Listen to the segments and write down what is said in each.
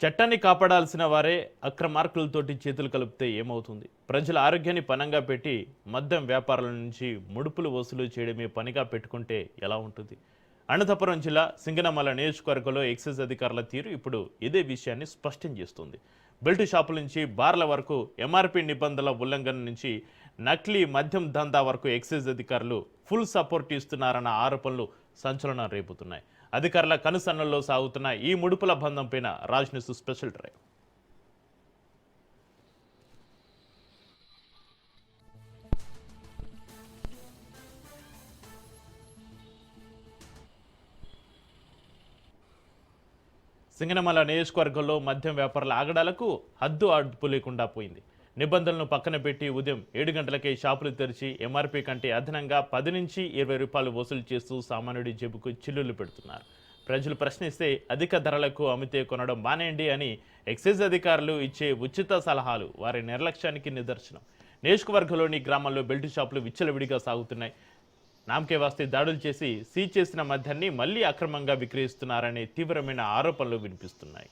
చట్టాన్ని కాపాడాల్సిన వారే అక్రమార్కులతోటి చేతులు కలిపితే ఏమవుతుంది? ప్రజల ఆరోగ్యాన్ని పణంగా పెట్టి మద్యం వ్యాపారుల నుంచి ముడుపులు వసూలు చేయడమే పనిగా పెట్టుకుంటే ఎలా ఉంటుంది? అనంతపురం జిల్లా సింగనమల నియోజకవర్గంలో ఎక్సైజ్ అధికారుల తీరు ఇప్పుడు ఇదే విషయాన్ని స్పష్టం చేస్తుంది. బెల్ట్ షాపుల నుంచి బార్ల వరకు ఎంఆర్పీ నిబంధనల ఉల్లంఘన నుంచి నకిలీ మద్యం దందా వరకు ఎక్సైజ్ అధికారులు ఫుల్ సపోర్ట్ ఇస్తున్నారన్న ఆరోపణలు సంచలనం రేపుతున్నాయి. అధికారుల కనుసన్నల్లో సాగుతున్న ఈ ముడుపుల బంధం పైన Raj news special drive. Singanamala నియోజకవర్గంలో మద్యం వ్యాపారుల ఆగడాలకు హద్దు అదుపు లేకుండా పోయింది. నిబంధనలను పక్కన పెట్టి ఉదయం 7 గంటలకే షాపులు తెరిచి ఎంఆర్పీ కంటే అదనంగా 10 నుంచి 20 రూపాయలు వసూలు చేస్తూ సామాన్యుడి జేబుకు చిల్లులు పెడుతున్నారు. ప్రజలు ప్రశ్నిస్తే అధిక ధరలకు అమ్మితే కొనడం మానేయండి అని ఎక్సైజ్ అధికారులు ఇచ్చే ఉచిత సలహాలు వారి నిర్లక్ష్యానికి నిదర్శనం. నియోజకవర్గంలోని గ్రామాల్లో బెల్ట్ షాపులు విచ్చలవిడిగా సాగుతున్నాయి. నామకే వాస్తే దాడులు చేసి సీజ్ చేసిన మద్యాన్ని మళ్లీ అక్రమంగా విక్రయిస్తున్నారనే తీవ్రమైన ఆరోపణలు వినిపిస్తున్నాయి.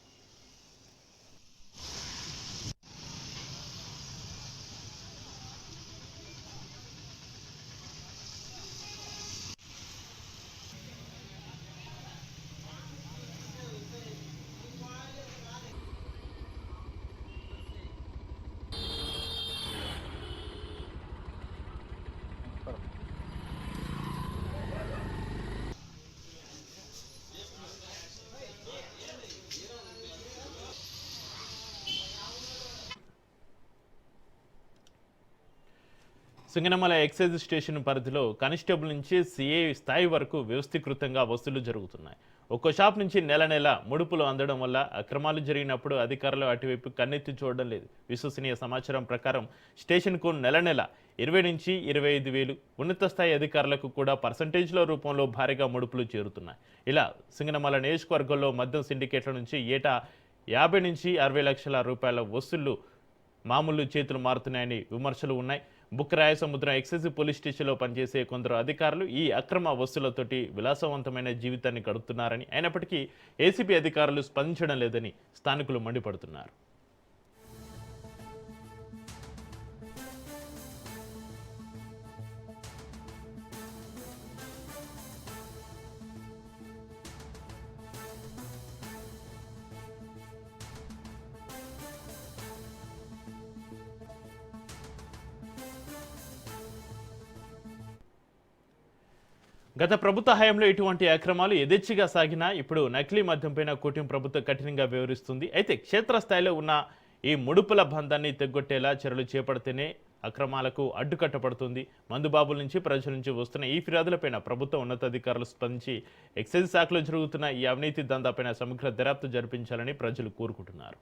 సింగనమల ఎక్సైజ్ స్టేషన్ పరిధిలో కానిస్టేబుల్ నుంచి సిఐ స్థాయి వరకు వ్యవస్థీకృతంగా వసూలు జరుగుతున్నాయి. ఒక్కో షాప్ నుంచి నెల ముడుపులు అందడం వల్ల అక్రమాలు జరిగినప్పుడు అధికారులు అటువైపు కన్నెత్తి చూడడం లేదు. విశ్వసనీయ సమాచారం ప్రకారం స్టేషన్కు నెల 20 నుంచి 25 వేలు, ఉన్నత స్థాయి అధికారులకు కూడా పర్సంటేజ్ల రూపంలో భారీగా ముడుపులు చేరుతున్నాయి. ఇలా సింగనమల నియోజకవర్గంలో మద్యం సిండికేట్ల నుంచి ఏటా 50 నుంచి 60 లక్షల రూపాయల వసూళ్లు మామూలు చేతులు మారుతున్నాయని విమర్శలు ఉన్నాయి. బుక్కరాయ సముద్రం ఎక్సైజ్ పోలీస్ స్టేషన్లో పనిచేసే కొందరు అధికారులు ఈ అక్రమ వసూళ్లతోటి విలాసవంతమైన జీవితాన్ని గడుపుతున్నారని, అయినప్పటికీ ఏసీబీ అధికారులు స్పందించడం లేదని స్థానికులు మండిపడుతున్నారు. గత ప్రభుత్వ హయాంలో ఇటువంటి అక్రమాలు యథేచ్ఛగా సాగినా ఇప్పుడు నకిలీ మద్యంపైన కూటమి ప్రభుత్వం కఠినంగా వ్యవహరిస్తుంది. అయితే క్షేత్రస్థాయిలో ఉన్న ఈ ముడుపుల బంధాన్ని తెగ్గొట్టేలా చర్యలు చేపడితేనే అక్రమాలకు అడ్డుకట్టబడుతుంది. మందుబాబుల నుంచి ప్రజల నుంచి వస్తున్న ఈ ఫిర్యాదులపైన ప్రభుత్వ ఉన్నతాధికారులు స్పందించి ఎక్సైజ్ శాఖలో జరుగుతున్న ఈ అవినీతి దందాపైన సమగ్ర దర్యాప్తు జరిపించాలని ప్రజలు కోరుకుంటున్నారు.